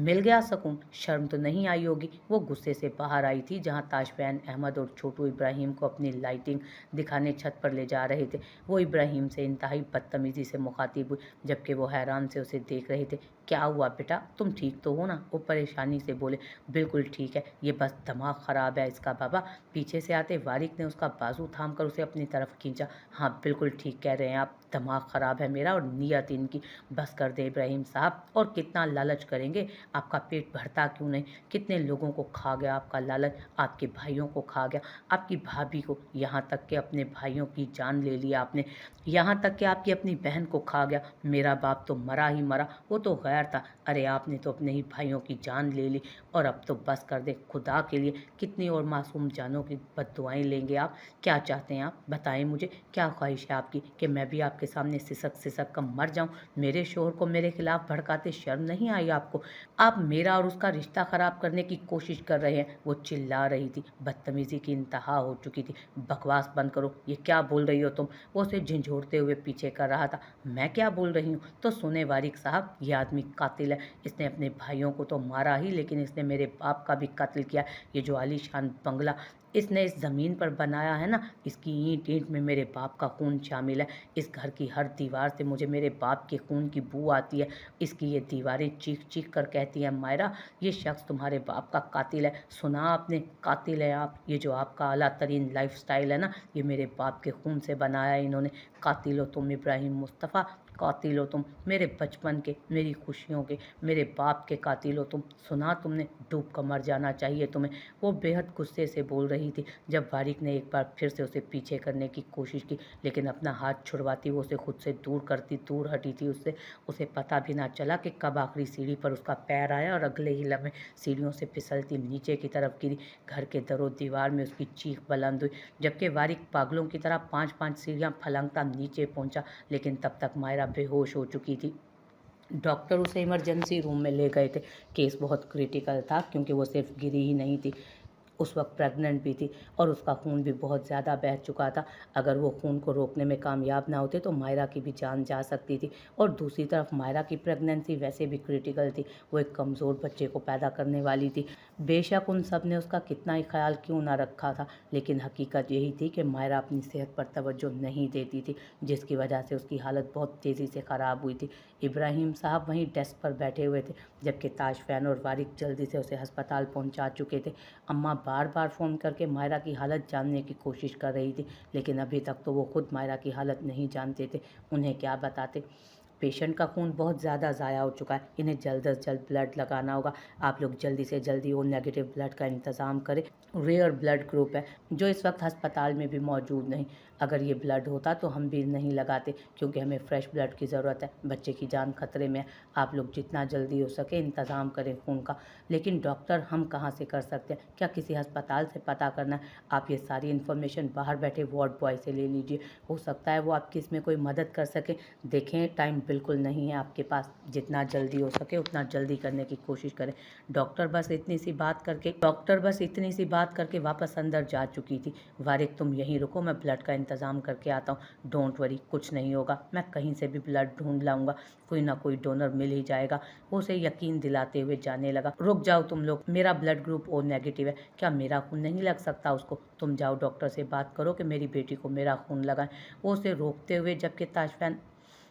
मिल गया सुकून, शर्म तो नहीं आई होगी। वो गुस्से से बाहर आई थी जहाँ ताशफैन अहमद और छोटू इब्राहिम को अपनी लाइटिंग दिखाने छत पर ले जा रहे थे। वो इब्राहिम से इंतहाई बदतमीजी से मुखातिब हुई, जबकि वो हैरान से उसे देख रहे थे। क्या हुआ बेटा, तुम ठीक तो हो ना? वो परेशानी से बोले। बिल्कुल ठीक है, ये बस दिमाग खराब है इसका बाबा। पीछे से आते वारिक ने उसका बाजू थाम कर उसे अपनी तरफ खींचा। हाँ बिल्कुल ठीक कह रहे हैं आप, दिमाग खराब है मेरा और नीयत इनकी। बस कर दे इब्राहिम साहब, और कितना लालच करेंगे? आपका पेट भरता क्यों नहीं? कितने लोगों को खा गया आपका लालच, आपके भाइयों को खा गया, आपकी भाभी को, यहाँ तक कि अपने भाइयों की जान ले लिया आपने, यहाँ तक कि आपकी अपनी बहन को खा गया। मेरा बाप तो मरा ही मरा, वो तो गैर था। अरे आपने तो अपने ही भाइयों की जान ले ली, और अब तो बस कर दे खुदा के लिए। कितनी और मासूम जानों की बद्दुआएं लेंगे आप? क्या चाहते हैं आप, बताएं मुझे। क्या ख्वाहिश है आपकी कि मैं भी आपके सामने सिसक सिसक कर मर जाऊं? मेरे शोहर को मेरे खिलाफ भड़काते शर्म नहीं आई आपको? आप मेरा और उसका रिश्ता खराब करने की कोशिश कर रहे हैं। वो चिल्ला रही थी, बदतमीजी की इंतहा हो चुकी थी। बकवास बंद करो, ये क्या बोल रही हो तुम? वो उसे झंझोड़ते हुए पीछे कर रहा था। मैं क्या बोल रही हूँ? तो सुने वारिक साहब, ये आदमी कातिल है। इसने अपने भाइयों को तो मारा ही, लेकिन इसने मेरे बाप का भी कत्ल किया। ये जो आलीशान बंगला इसने इस ज़मीन पर बनाया है ना, इसकी ईंट ईंट में मेरे बाप का खून शामिल है। इस घर की हर दीवार से मुझे मेरे बाप के खून की बू आती है। इसकी ये दीवारें चीख चीख कर कहती हैं, मायरा ये शख्स तुम्हारे बाप का कातिल है। सुना आपने, कातिल है आप। ये जो आपका आला तरीन लाइफ स्टाइल है ना, ये मेरे बाप के खून से बनाया है इन्होंने। कातिल हो तुम इब्राहिम मुस्तफ़ा, कातिल हो तुम, मेरे बचपन के, मेरी खुशियों के, मेरे बाप के कातिल हो तुम। सुना तुमने, डूब कर मर जाना चाहिए तुम्हें। वो बेहद गुस्से से बोल रही थी जब वारिक ने एक बार फिर से उसे पीछे करने की कोशिश की, लेकिन अपना हाथ छुड़वाती वो उसे खुद से दूर करती दूर हटी थी उससे। उसे पता भी ना चला कि कब आखिरी सीढ़ी पर उसका पैर आया और अगले ही लम्हे सीढ़ियों से फिसलती नीचे की तरफ गिरी। घर के दरो दीवार में उसकी चीख बुलंद हुई, जबकि वारिक पागलों की तरह 5-5 सीढ़ियां फलंगता नीचे पहुंचा, लेकिन तब तक मायरा बेहोश हो चुकी थी। डॉक्टर उसे इमरजेंसी रूम में ले गए थे। केस बहुत क्रिटिकल था, क्योंकि वो सिर्फ गिरी ही नहीं थी, उस वक्त प्रेग्नेंट भी थी और उसका खून भी बहुत ज़्यादा बह चुका था। अगर वो खून को रोकने में कामयाब ना होते तो मायरा की भी जान जा सकती थी। और दूसरी तरफ मायरा की प्रेगनेंसी वैसे भी क्रिटिकल थी, वो एक कमज़ोर बच्चे को पैदा करने वाली थी। बेशक उन सब ने उसका कितना ही ख्याल क्यों ना रखा था, लेकिन हकीकत यही थी कि मायरा अपनी सेहत पर तवज्जो नहीं देती थी, जिसकी वजह से उसकी हालत बहुत तेज़ी से ख़राब हुई थी। इब्राहिम साहब वहीं डेस्क पर बैठे हुए थे, जबकि ताशफैन और वारिक जल्दी से उसे अस्पताल पहुंचा चुके थे। अम्मा बार बार फ़ोन करके मायरा की हालत जानने की कोशिश कर रही थी, लेकिन अभी तक तो वो खुद मायरा की हालत नहीं जानते थे। उन्हें क्या बताते। पेशेंट का खून बहुत ज़्यादा ज़ाया हो चुका है, इन्हें जल्द से जल्द ब्लड लगाना होगा। आप लोग जल्दी से जल्दी वो नेगेटिव ब्लड का इंतज़ाम करें। रेयर ब्लड ग्रुप है जो इस वक्त अस्पताल में भी मौजूद नहीं। अगर ये ब्लड होता तो हम भी नहीं लगाते, क्योंकि हमें फ्रेश ब्लड की ज़रूरत है। बच्चे की जान खतरे में है। आप लोग जितना जल्दी हो सके इंतज़ाम करें खून का। लेकिन डॉक्टर हम कहाँ से कर सकते हैं? क्या किसी अस्पताल से पता करना है? आप ये सारी इन्फॉर्मेशन बाहर बैठे वार्ड बॉय से ले लीजिए, हो सकता है वो आपकी इसमें कोई मदद कर सके। देखें टाइम बिल्कुल नहीं है आपके पास, जितना जल्दी हो सके उतना जल्दी करने की कोशिश करें। डॉक्टर बस इतनी सी बात करके वापस अंदर जा चुकी थी। वारिक तुम यहीं रुको, मैं ब्लड का इंतज़ाम करके आता हूँ। डोंट वरी, कुछ नहीं होगा, मैं कहीं से भी ब्लड ढूंढ लाऊंगा, कोई ना कोई डोनर मिल ही जाएगा। वो उसे यकीन दिलाते हुए जाने लगा। रुक जाओ तुम लोग, मेरा ब्लड ग्रुप ओ नेगेटिव है, क्या मेरा खून नहीं लग सकता उसको? तुम जाओ डॉक्टर से बात करो कि मेरी बेटी को मेरा खून लगाएं। वो उसे रोकते हुए जबकि ताशफैन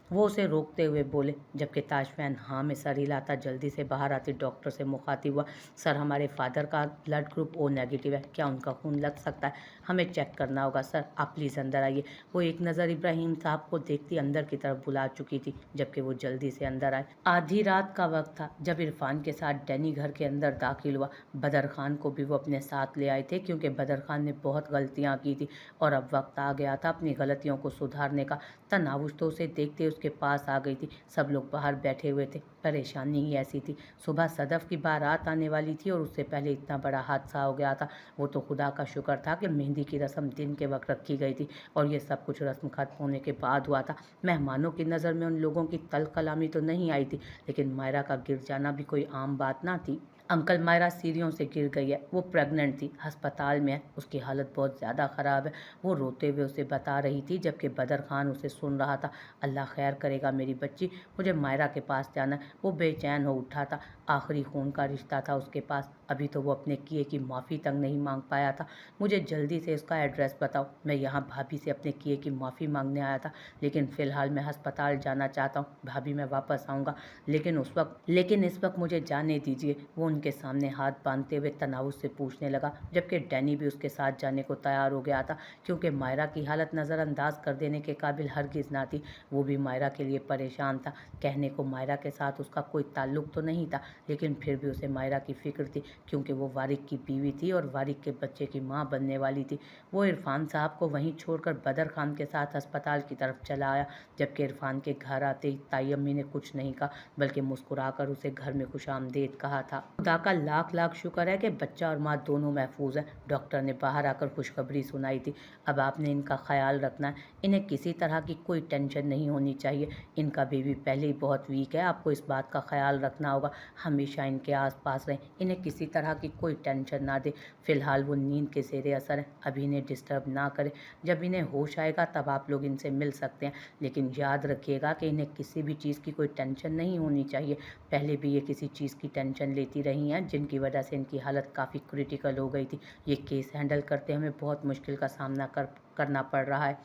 वो उसे रोकते हुए बोले, जबकि ताशफैन हाँ में सर हिलाता जल्दी से बाहर आती डॉक्टर से मुखातिब हुआ। सर हमारे फादर का ब्लड ग्रुप ओ नेगेटिव है, क्या उनका खून लग सकता है? हमें चेक करना होगा सर, आप प्लीज़ अंदर आइए। वो एक नज़र इब्राहिम साहब को देखती अंदर की तरफ बुला चुकी थी, जबकि वो जल्दी से अंदर आए। आधी रात का वक्त था जब इरफान के साथ डैनी घर के अंदर दाखिल हुआ। बदर खान को भी वो अपने साथ ले आए थे, क्योंकि बदर खान ने बहुत गलतियाँ की थी और अब वक्त आ गया था अपनी गलतियों को सुधारने का। तनावुश तो उसे देखते उसके पास आ गई थी। सब लोग बाहर बैठे हुए थे। परेशानी ही ऐसी थी, सुबह सदफ की बारात आने वाली थी और उससे पहले इतना बड़ा हादसा हो गया था। वो तो खुदा का शुक्र था कि मेहंदी की रस्म दिन के वक्त रखी गई थी और ये सब कुछ रस्म खत्म होने के बाद हुआ था। मेहमानों की नज़र में उन लोगों की तल्ख कलामी तो नहीं आई थी, लेकिन मायरा का गिर जाना भी कोई आम बात ना थी। अंकल मायरा सीढ़ियों से गिर गई है, वो प्रेग्नेंट थी, अस्पताल में है, उसकी हालत बहुत ज़्यादा ख़राब है। वो रोते हुए उसे बता रही थी जबकि बदर खान उसे सुन रहा था। अल्लाह खैर करेगा मेरी बच्ची, मुझे मायरा के पास जाना है। वो बेचैन हो उठा था, आखिरी खून का रिश्ता था उसके पास, अभी तो वो अपने किए की माफ़ी तक नहीं मांग पाया था। मुझे जल्दी से उसका एड्रेस बताओ, मैं यहाँ भाभी से अपने किए की माफ़ी मांगने आया था, लेकिन फ़िलहाल मैं अस्पताल जाना चाहता हूँ। भाभी मैं वापस आऊँगा, लेकिन इस वक्त मुझे जाने दीजिए। वो उनके सामने हाथ बांधते हुए तनाव से पूछने लगा, जबकि डैनी भी उसके साथ जाने को तैयार हो गया था, क्योंकि मायरा की हालत नज़रअंदाज कर देने के काबिल हरगिज़ ना थी। वो भी मायरा के लिए परेशान था। कहने को मायरा के साथ उसका कोई ताल्लुक तो नहीं था, लेकिन फिर भी उसे मायरा की फ़िक्र थी, क्योंकि वो वारिक की बीवी थी और वारिक के बच्चे की माँ बनने वाली थी। वो इरफान साहब को वहीं छोड़कर बदर खान के साथ अस्पताल की तरफ चला आया, जबकि इरफान के घर आते ही ताई अम्मी ने कुछ नहीं कहा, बल्कि मुस्कुराकर उसे घर में खुशामदीद कहा था। खुदा का लाख लाख शुक्र है कि बच्चा और माँ दोनों महफूज हैं। डॉक्टर ने बाहर आकर खुशखबरी सुनाई थी। अब आपने इनका ख्याल रखना है, इन्हें किसी तरह की कोई टेंशन नहीं होनी चाहिए। इनका बेबी पहले ही बहुत वीक है, आपको इस बात का ख्याल रखना होगा। हमेशा इनके आसपास रहें, इन्हें किसी तरह की कोई टेंशन ना दे। फिलहाल वो नींद के ज़ेरे असर है, अभी इन्हें डिस्टर्ब ना करें। जब इन्हें होश आएगा तब आप लोग इनसे मिल सकते हैं, लेकिन याद रखिएगा कि इन्हें किसी भी चीज़ की कोई टेंशन नहीं होनी चाहिए। पहले भी ये किसी चीज़ की टेंशन लेती रही हैं, जिनकी वजह से इनकी हालत काफ़ी क्रिटिकल हो गई थी। ये केस हैंडल करते हमें बहुत मुश्किल का सामना करना पड़ रहा है।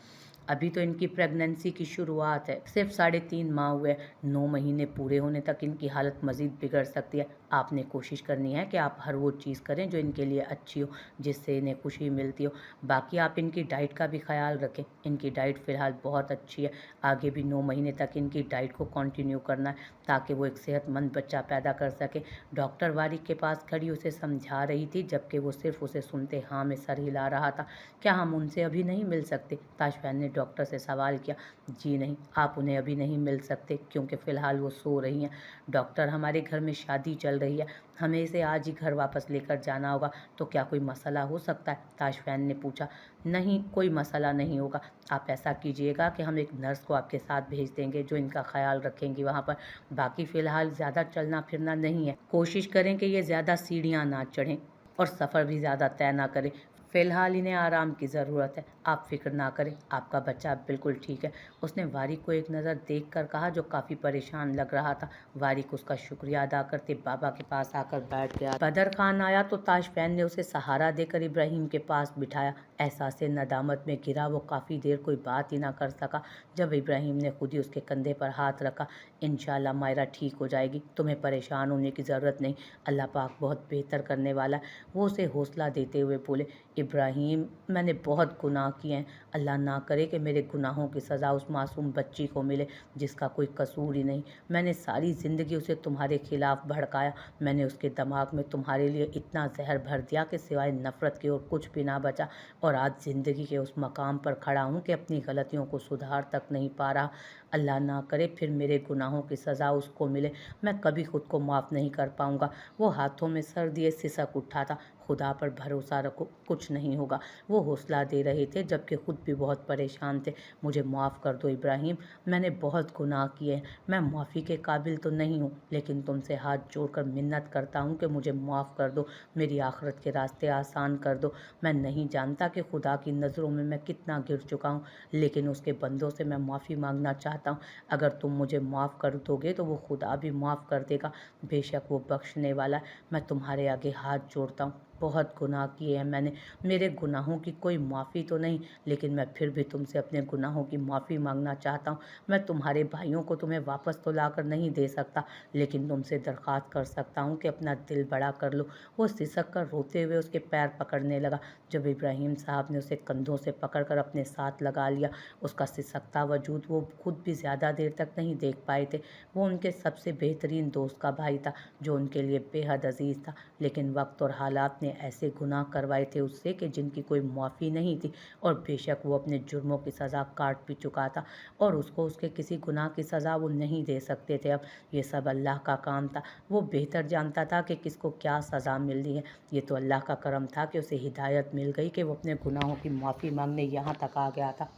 अभी तो इनकी प्रेगनेंसी की शुरुआत है, सिर्फ 3.5 माह हुए। 9 महीने पूरे होने तक इनकी हालत मज़ीद बिगड़ सकती है। आपने कोशिश करनी है कि आप हर वो चीज़ करें जो इनके लिए अच्छी हो, जिससे इन्हें खुशी मिलती हो। बाकी आप इनकी डाइट का भी ख्याल रखें। इनकी डाइट फ़िलहाल बहुत अच्छी है, आगे भी 9 महीने तक इनकी डाइट को कंटिन्यू करना है, ताकि वो एक सेहतमंद बच्चा पैदा कर सके। डॉक्टर वारिक के पास खड़ी उसे समझा रही थी, जबकि वो सिर्फ उसे सुनते हाँ में सर हिला रहा था। क्या हम उनसे अभी नहीं मिल सकते? ताशफैन ने डॉक्टर से सवाल किया। जी नहीं, आप उन्हें अभी नहीं मिल सकते, क्योंकि फ़िलहाल वो सो रही हैं। डॉक्टर, हमारे घर में शादी चल रही है, हमें इसे आज ही घर वापस लेकर जाना होगा, तो क्या कोई मसला हो सकता है? ताशफैन ने पूछा। नहीं, कोई मसला नहीं होगा। आप ऐसा कीजिएगा कि हम एक नर्स को आपके साथ भेज देंगे, जो इनका ख्याल रखेंगी वहाँ पर। बाकी फ़िलहाल ज़्यादा चलना फिरना नहीं है, कोशिश करें कि ये ज़्यादा सीढ़ियाँ ना चढ़ें और सफ़र भी ज़्यादा तय ना करें। फ़िलहाल इन्हें आराम की ज़रूरत है, आप फ़िक्र ना करें, आपका बच्चा अब बिल्कुल ठीक है। उसने वारिक को एक नज़र देखकर कहा, जो काफ़ी परेशान लग रहा था। वारिक उसका शुक्रिया अदा करते बाबा के पास आकर बैठ गया। बदर खान आया तो ताशफैन ने उसे सहारा देकर इब्राहिम के पास बिठाया। एहसास नदामत में गिरा वो काफ़ी देर कोई बात ही ना कर सका। जब इब्राहिम ने खुद ही उसके कंधे पर हाथ रखा, इंशाल्लाह मायरा ठीक हो जाएगी, तुम्हें परेशान होने की ज़रूरत नहीं, अल्लाह पाक बहुत बेहतर करने वाला है। वो उसे हौसला देते हुए बोले, इब्राहिम, मैंने बहुत गुनाह किए हैं, अल्लाह ना करे कि मेरे गुनाहों की सज़ा उस मासूम बच्ची को मिले जिसका कोई कसूर ही नहीं। मैंने सारी ज़िंदगी उसे तुम्हारे खिलाफ़ भड़काया, मैंने उसके दिमाग में तुम्हारे लिए इतना जहर भर दिया कि सिवाय नफ़रत के और कुछ भी ना बचा। और आज ज़िंदगी के उस मकाम पर खड़ा हूँ कि अपनी गलतियों को सुधार तक नहीं पा रहा। अल्लाह ना करे फिर मेरे गुनाहों की सज़ा उसको मिले, मैं कभी खुद को माफ़ नहीं कर पाऊँगा। वो हाथों में सर दिए सिसक उठा था। खुदा पर भरोसा रखो, कुछ नहीं होगा। वो हौसला दे रहे थे, जबकि खुद भी बहुत परेशान थे। मुझे माफ़ कर दो इब्राहिम, मैंने बहुत गुनाह किए हैं, मैं माफ़ी के काबिल तो नहीं हूँ, लेकिन तुमसे हाथ जोड़कर मिन्नत करता हूँ कि मुझे माफ़ कर दो, मेरी आखिरत के रास्ते आसान कर दो। मैं नहीं जानता कि खुदा की नज़रों में मैं कितना गिर चुका हूँ, लेकिन उसके बंदों से मैं माफ़ी मांगना चाहता हूँ। अगर तुम मुझे माफ़ कर दोगे तो वो खुदा भी माफ़ कर देगा, बेशक वो बख्शने वाला है। मैं तुम्हारे आगे हाथ जोड़ता हूँ, बहुत गुनाह किए हैं मैंने, मेरे गुनाहों की कोई माफ़ी तो नहीं, लेकिन मैं फिर भी तुमसे अपने गुनाहों की माफ़ी मांगना चाहता हूँ। मैं तुम्हारे भाइयों को तुम्हें वापस तो ला कर नहीं दे सकता, लेकिन तुमसे दरख्वास्त कर सकता हूँ कि अपना दिल बड़ा कर लो। वो सिसक कर रोते हुए उसके पैर पकड़ने लगा। जब इब्राहिम साहब ने उसे कंधों से पकड़कर अपने साथ लगा लिया, उसका सिसकता वजूद वो खुद भी ज़्यादा देर तक नहीं देख पाए थे। वो उनके सबसे बेहतरीन दोस्त का भाई था, जो उनके लिए बेहद अजीज़ था, लेकिन वक्त और हालात ने ऐसे गुनाह करवाए थे उससे कि जिनकी कोई माफ़ी नहीं थी। और बेशक वो अपने जुर्मों की सज़ा काट भी चुका था, और उसको उसके किसी गुनाह की सज़ा वो नहीं दे सकते थे। अब ये सब अल्लाह का काम था, वो बेहतर जानता था कि किसको क्या सज़ा मिलनी है। ये तो अल्लाह का करम था कि उसे हिदायत मिल गई कि वो अपने गुनाहों की माफ़ी मांगने यहाँ तक आ गया था।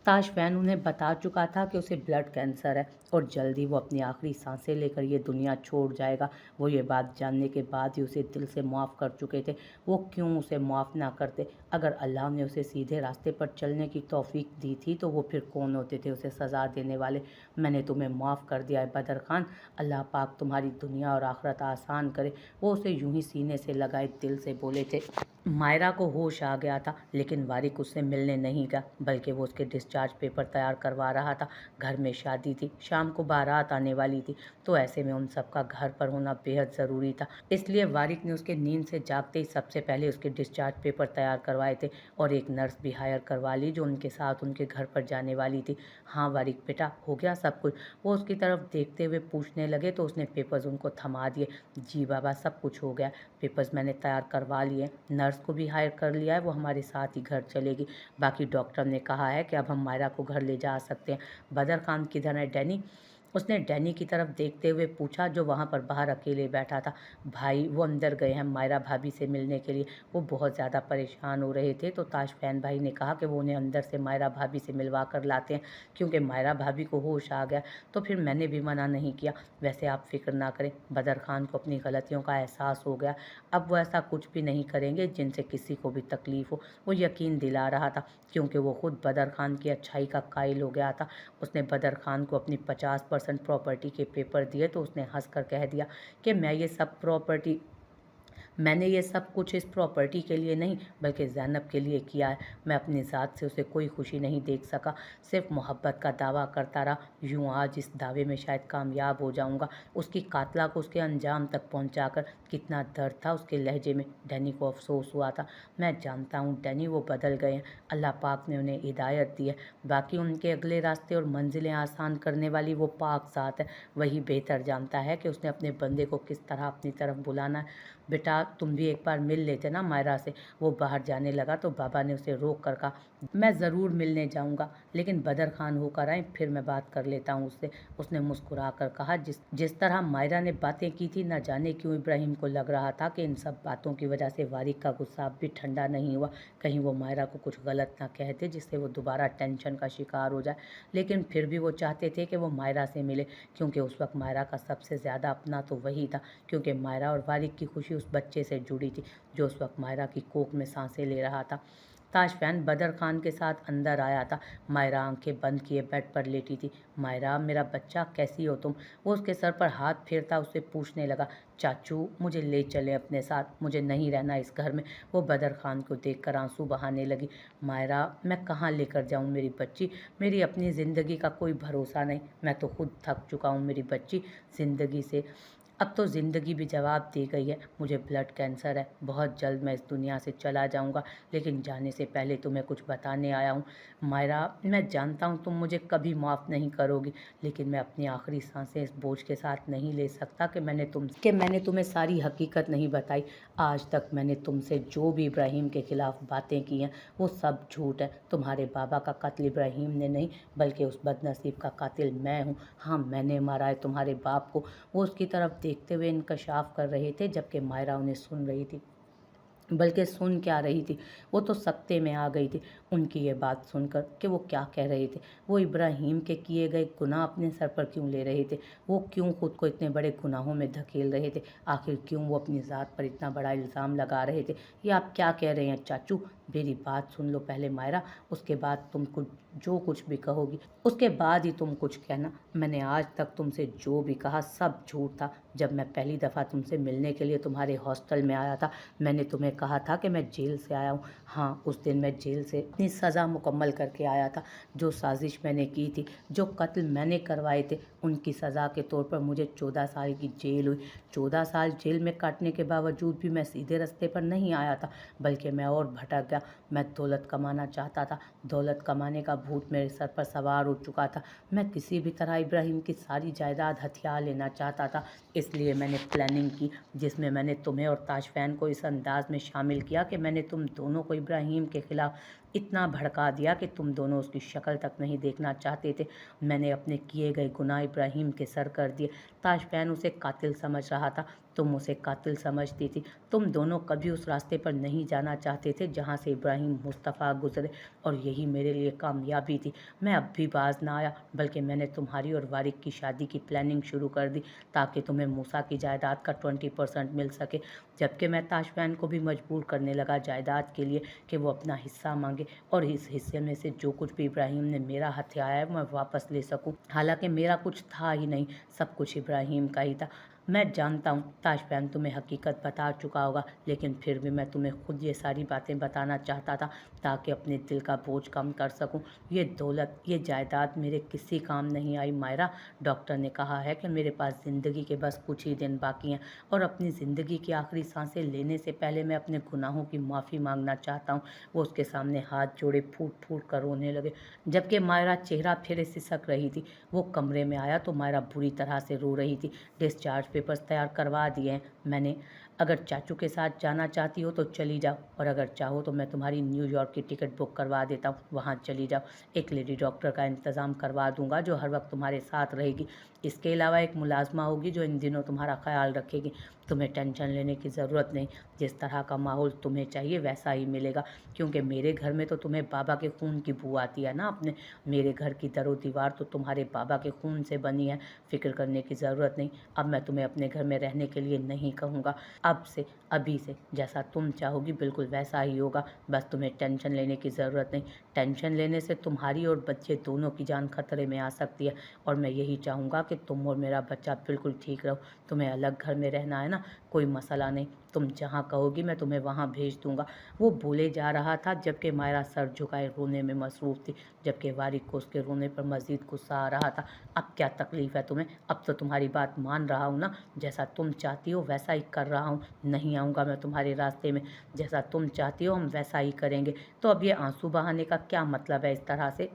ताशफैन उन्हें बता चुका था कि उसे ब्लड कैंसर है और जल्द ही वो अपनी आखिरी सांसें लेकर ये दुनिया छोड़ जाएगा। वो ये बात जानने के बाद ही उसे दिल से माफ़ कर चुके थे। वो क्यों उसे माफ़ ना करते? अगर अल्लाह ने उसे सीधे रास्ते पर चलने की तौफीक दी थी तो वो फिर कौन होते थे उसे सज़ा देने वाले? मैंने तुम्हें माफ़ कर दिया है बदर खान, अल्लाह पाक तुम्हारी दुनिया और आखिरत आसान करे। वो उसे यूं ही सीने से लगाए दिल से बोले थे। मायरा को होश आ गया था, लेकिन वारिक उससे मिलने नहीं गया, बल्कि वो उसके डिस्चार्ज पेपर तैयार करवा रहा था। घर में शादी थी, शाम को बारात आने वाली थी, तो ऐसे में उन सबका घर पर होना बेहद ज़रूरी था। इसलिए वारिक ने उसके नींद से जागते ही सबसे पहले उसके डिस्चार्ज पेपर तैयार करवाए थे और एक नर्स भी हायर करवा ली जो उनके साथ उनके घर पर जाने वाली थी। हाँ वारिक बेटा, हो गया सब कुछ? वो उसकी तरफ देखते हुए पूछने लगे तो उसने पेपर्स उनको थमा दिए। जी बाबा, सब कुछ हो गया, पेपर्स मैंने तैयार करवा लिए, नर्स को भी हायर कर लिया है, वो हमारे साथ ही घर चलेगी। बाकी डॉक्टर ने कहा है कि अब हम मायरा को घर ले जा सकते हैं। बदर खान किधर है डैनी? उसने डैनी की तरफ देखते हुए पूछा जो वहाँ पर बाहर अकेले बैठा था। भाई वो अंदर गए हैं मायरा भाभी से मिलने के लिए। वो बहुत ज़्यादा परेशान हो रहे थे तो ताशफैन भाई ने कहा कि वो उन्हें अंदर से मायरा भाभी से मिलवा कर लाते हैं, क्योंकि मायरा भाभी को होश आ गया। तो फिर मैंने भी मना नहीं किया। वैसे आप फिक्र ना करें, बदर खान को अपनी गलतियों का एहसास हो गया। अब वो ऐसा कुछ भी नहीं करेंगे जिनसे किसी को भी तकलीफ़ हो। वो यकीन दिला रहा था, क्योंकि वो खुद बदर खान की अच्छाई का कायल हो गया था। उसने बदर खान को अपनी 50% प्रॉपर्टी के पेपर दिए तो उसने हंसकर कह दिया कि मैंने ये सब कुछ इस प्रॉपर्टी के लिए नहीं बल्कि ज़ैनब के लिए किया है। मैं अपनी ज़ात से उसे कोई खुशी नहीं देख सका, सिर्फ मोहब्बत का दावा करता रहा। यूँ आज इस दावे में शायद कामयाब हो जाऊंगा। उसकी कातला को उसके अंजाम तक पहुंचाकर कितना दर्द था उसके लहजे में। डैनी को अफसोस हुआ था। मैं जानता हूँ डैनी, वो बदल गए हैं, अल्लाह पाक ने उन्हें हिदायत दी है। बाकी उनके अगले रास्ते और मंजिलें आसान करने वाली वो पाक ज़ात है, वही बेहतर जानता है कि उसने अपने बंदे को किस तरह अपनी तरफ बुलाना है। बेटा तुम भी एक बार मिल लेते ना मायरा से। वो बाहर जाने लगा तो बाबा ने उसे रोक कर कहा, मैं ज़रूर मिलने जाऊंगा, लेकिन बदर खान होकर आए फिर मैं बात कर लेता हूँ उससे। उसने मुस्कुरा कर कहा, जिस तरह मायरा ने बातें की थी, न जाने क्यों इब्राहिम को लग रहा था कि इन सब बातों की वजह से वारिक का गुस्सा अब भी ठंडा नहीं हुआ। कहीं वो मायरा को कुछ गलत ना कह दे जिससे वो दोबारा टेंशन का शिकार हो जाए। लेकिन फिर भी वो चाहते थे कि वो मायरा से मिले, क्योंकि उस वक्त मायरा का सबसे ज़्यादा अपना तो वही था, क्योंकि मायरा और वारिक की खुशी उस बच्चे से जुड़ी थी जो उस वक्त मायरा की कोख में सांसें ले रहा था। ताशफैन बदर खान के साथ अंदर आया था। मायरा आंखें बंद किए बेड पर लेटी थी। मायरा मेरा बच्चा, कैसी हो तुम? वो उसके सर पर हाथ फेरता उससे पूछने लगा, चाचू मुझे ले चले अपने साथ, मुझे नहीं रहना इस घर में। वो बदर खान को देखकर आंसू बहाने लगी। मायरा मैं कहाँ लेकर जाऊँ मेरी बच्ची, मेरी अपनी ज़िंदगी का कोई भरोसा नहीं, मैं तो खुद थक चुका हूँ मेरी बच्ची ज़िंदगी से। अब तो ज़िंदगी भी जवाब दे गई है, मुझे ब्लड कैंसर है, बहुत जल्द मैं इस दुनिया से चला जाऊंगा, लेकिन जाने से पहले तुम्हें कुछ बताने आया हूँ। मायरा मैं जानता हूँ तुम मुझे कभी माफ़ नहीं करोगी, लेकिन मैं अपनी आखिरी सांसें इस बोझ के साथ नहीं ले सकता कि मैंने तुम्हें सारी हकीकत नहीं बताई। आज तक मैंने तुमसे जो भी इब्राहिम के ख़िलाफ़ बातें की हैं वो सब झूठ है। तुम्हारे बाबा का कत्ल इब्राहिम ने नहीं बल्कि उस बदनसीब का कातिल मैं हूँ। हाँ मैंने मारा है तुम्हारे बाप को। वो उसकी तरफ देखते हुए इंकशाफ कर रहे थे, जबकि मायरा उन्हें सुन रही थी, बल्कि सुन क्या रही थी, वो तो सकते में आ गई थी उनकी ये बात सुनकर कि वो क्या कह रहे थे। वो इब्राहिम के किए गए गुनाह अपने सर पर क्यों ले रहे थे? वो क्यों खुद को इतने बड़े गुनाहों में धकेल रहे थे? आखिर क्यों वो अपनी ज़ात पर इतना बड़ा इल्ज़ाम लगा रहे थे? ये आप क्या कह रहे हैं चाचू? मेरी बात सुन लो पहले मायरा, उसके बाद तुम जो कुछ भी कहोगी उसके बाद ही तुम कुछ कहना। मैंने आज तक तुमसे जो भी कहा सब झूठ था। जब मैं पहली दफ़ा तुमसे मिलने के लिए तुम्हारे हॉस्टल में आया था, मैंने तुम्हें कहा था कि मैं जेल से आया हूँ। हाँ उस दिन मैं जेल से अपनी सज़ा मुकम्मल करके आया था। जो साजिश मैंने की थी, जो कत्ल मैंने करवाए थे, उनकी सज़ा के तौर पर मुझे 14 साल की जेल हुई। 14 साल जेल में काटने के बावजूद भी मैं सीधे रास्ते पर नहीं आया था, बल्कि मैं और भटक गया। मैं दौलत कमाना चाहता था, दौलत कमाने का भूत मेरे सर पर सवार हो चुका था। मैं किसी भी तरह इब्राहिम की सारी जायदाद हथिया लेना चाहता था। इसलिए मैंने प्लानिंग की, जिसमें मैंने तुम्हें और ताशफैन को इस अंदाज में शामिल किया कि मैंने तुम दोनों को इब्राहिम के ख़िलाफ़ इतना भड़का दिया कि तुम दोनों उसकी शक्ल तक नहीं देखना चाहते थे। मैंने अपने किए गए गुनाह इब्राहिम के सर कर दिए। ताशफैन उसे कातिल समझ रहा था, तुम उसे कातिल समझती थी। तुम दोनों कभी उस रास्ते पर नहीं जाना चाहते थे जहाँ से इब्राहिम मुस्तफ़ा गुजरे, और यही मेरे लिए कामयाबी थी। मैं अब भी बाज ना आया, बल्कि मैंने तुम्हारी और वारिक की शादी की प्लानिंग शुरू कर दी ताकि तुम्हें मूसा की जायदाद का 20% मिल सके, जबकि मैं ताशफैन को भी मजबूर करने लगा जायदाद के लिए कि वो अपना हिस्सा मांगे, और इस हिस्से में से जो कुछ भी इब्राहिम ने मेरा हथियाया है मैं वापस ले सकूं। हालांकि मेरा कुछ था ही नहीं, सब कुछ इब्राहिम का ही था। मैं जानता हूँ ताशफैन तुम्हें हकीकत बता चुका होगा, लेकिन फिर भी मैं तुम्हें खुद ये सारी बातें बताना चाहता था ताकि अपने दिल का बोझ कम कर सकूं। ये दौलत, ये जायदाद मेरे किसी काम नहीं आई मायरा। डॉक्टर ने कहा है कि मेरे पास ज़िंदगी के बस कुछ ही दिन बाकी हैं, और अपनी ज़िंदगी की आखिरी सांसें लेने से पहले मैं अपने गुनाहों की माफ़ी मांगना चाहता हूँ। वो उसके सामने हाथ जोड़े फूट फूट कर रोने लगे, जबकि मायरा चेहरा फेरे सिसक रही थी। वो कमरे में आया तो मायरा बुरी तरह से रो रही थी। डिस्चार्ज पेपर्स तैयार करवा दिए हैं मैंने। अगर चाचू के साथ जाना चाहती हो तो चली जाओ, और अगर चाहो तो मैं तुम्हारी न्यूयॉर्क की टिकट बुक करवा देता हूँ, वहाँ चली जाओ। एक लेडी डॉक्टर का इंतज़ाम करवा दूंगा जो हर वक्त तुम्हारे साथ रहेगी। इसके अलावा एक मुलाजमा होगी जो इन दिनों तुम्हारा ख्याल रखेगी। तुम्हें टेंशन लेने की ज़रूरत नहीं, जिस तरह का माहौल तुम्हें चाहिए वैसा ही मिलेगा, क्योंकि मेरे घर में तो तुम्हें बाबा के खून की बू आती है ना। अपने मेरे घर की दरो दीवार तो तुम्हारे बाबा के खून से बनी है, फिक्र करने की ज़रूरत नहीं। अब मैं तुम्हें अपने घर में रहने के लिए नहीं कहूँगा। अब से, अभी से जैसा तुम चाहोगी बिल्कुल वैसा ही होगा। बस तुम्हें टेंशन लेने की ज़रूरत नहीं। टेंशन लेने से तुम्हारी और बच्चे दोनों की जान खतरे में आ सकती है, और मैं यही चाहूँगा कि तुम और मेरा बच्चा बिल्कुल ठीक रहो। तुम्हें अलग घर में रहना है ना, कोई मसला नहीं, तुम जहाँ कहोगी मैं तुम्हें वहाँ भेज दूँगा। वो बोले जा रहा था जबकि मायरा सर झुकाए रोने में मसरूफ़ थी, जबकि वारिक को उसके रोने पर मज़ीद गुस्सा आ रहा था। अब क्या तकलीफ़ है तुम्हें? अब तो तुम्हारी बात मान रहा हूँ ना, जैसा तुम चाहती हो वैसा ही कर रहा हूँ। नहीं आऊँगा मैं तुम्हारे रास्ते में, जैसा तुम चाहती हो हम वैसा ही करेंगे। तो अब ये आंसू बहाने का क्या मतलब है? इस तरह से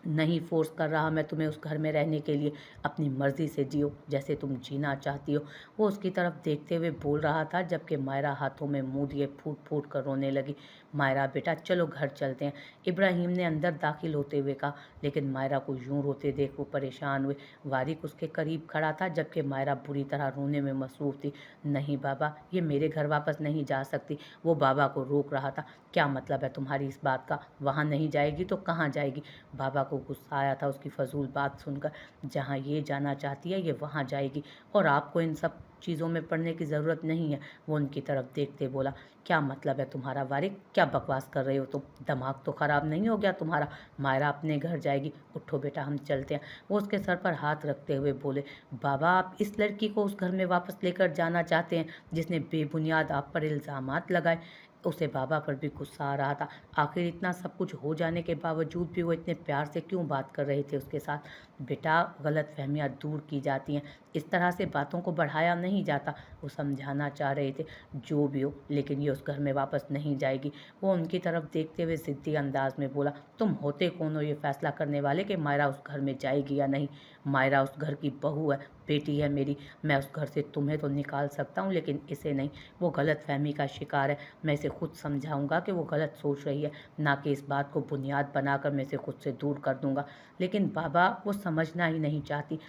नहीं फोर्स कर रहा मैं तुम्हें उस घर में रहने के लिए। अपनी मर्ज़ी से जियो जैसे तुम जीना चाहती हो। वो उसकी तरफ देखते हुए बोल रहा था, जबकि मायरा हाथों में मुंह दिए फूट फूट कर रोने लगी। मायरा बेटा चलो घर चलते हैं, इब्राहिम ने अंदर दाखिल होते हुए कहा, लेकिन मायरा को यूं रोते देख वो परेशान हुए। वारिक उसके करीब खड़ा था, जबकि मायरा बुरी तरह रोने में मसरूफ़ थी। नहीं बाबा, ये मेरे घर वापस नहीं जा सकती। वो बाबा को रोक रहा था। क्या मतलब है तुम्हारी इस बात का? वहाँ नहीं जाएगी तो कहाँ जाएगी? बाबा को गुस्सा आया था उसकी फजूल बात सुनकर। जहाँ ये जाना चाहती है ये वहाँ जाएगी, और आपको इन सब चीज़ों में पड़ने की ज़रूरत नहीं है। वो उनकी तरफ देखते बोला, क्या मतलब है तुम्हारा वारिक? क्या बकवास कर रहे हो तुम? दिमाग तो ख़राब नहीं हो गया तुम्हारा? मायरा अपने घर जाएगी, उठो बेटा हम चलते हैं। वो उसके सर पर हाथ रखते हुए बोले, बाबा आप इस लड़की को उस घर में वापस लेकर जाना चाहते हैं जिसने बेबुनियाद आप पर इल्ज़ामात लगाए? उसे बाबा पर भी गुस्सा आ रहा था। आखिर इतना सब कुछ हो जाने के बावजूद भी वो इतने प्यार से क्यों बात कर रहे थे उसके साथ? बेटा गलतफहमियां दूर की जाती हैं, इस तरह से बातों को बढ़ाया नहीं जाता। वो समझाना चाह रहे थे। जो भी हो, लेकिन ये उस घर में वापस नहीं जाएगी। वो उनकी तरफ देखते हुए ज़िद्दी अंदाज में बोला, तुम होते कौन हो ये फैसला करने वाले कि मायरा उस घर में जाएगी या नहीं? मायरा उस घर की बहू है, बेटी है मेरी। मैं उस घर से तुम्हें तो निकाल सकता हूँ लेकिन इसे नहीं। वो गलतफहमी का शिकार है। मैं इसे खुद समझाऊंगा कि वो गलत सोच रही है, ना कि इस बात को बुनियाद बनाकर मैं इसे खुद से दूर कर दूंगा। लेकिन बाबा वो समझना ही नहीं चाहती।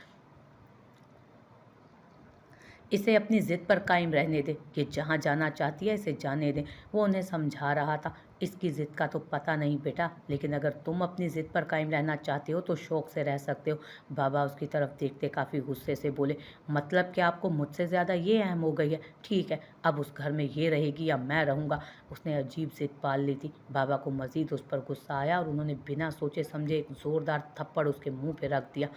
इसे अपनी ज़िद पर कायम रहने दें कि जहाँ जाना चाहती है इसे जाने दें। वो उन्हें समझा रहा था, इसकी ज़िद का तो पता नहीं बेटा, लेकिन अगर तुम अपनी ज़िद पर कायम रहना चाहते हो तो शौक़ से रह सकते हो। बाबा उसकी तरफ देखते काफ़ी गुस्से से बोले, मतलब कि आपको मुझसे ज़्यादा ये अहम हो गई है? ठीक है, अब उस घर में ये रहेगी या मैं रहूँगा? उसने अजीब ज़िद पाल ली थी। बाबा को मज़ीद उस पर गुस्सा आया और उन्होंने बिना सोचे समझे एक ज़ोरदार थप्पड़ उसके मुँह पे रख दिया।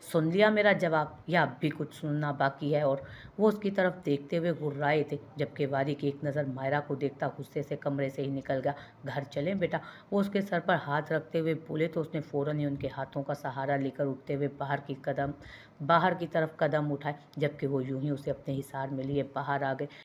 सुन लिया मेरा जवाब, या अब भी कुछ सुनना बाकी है? और वो उसकी तरफ देखते हुए घुर्राए थे, जबकि वारिक एक नज़र मायरा को देखता गुस्से से कमरे से ही निकल गया। घर चलें बेटा, वो उसके सर पर हाथ रखते हुए बोले तो उसने फ़ौरन ही उनके हाथों का सहारा लेकर उठते हुए बाहर की तरफ कदम उठाए, जबकि वो यूं ही उसे अपने हिसार में लिए बाहर आ गए।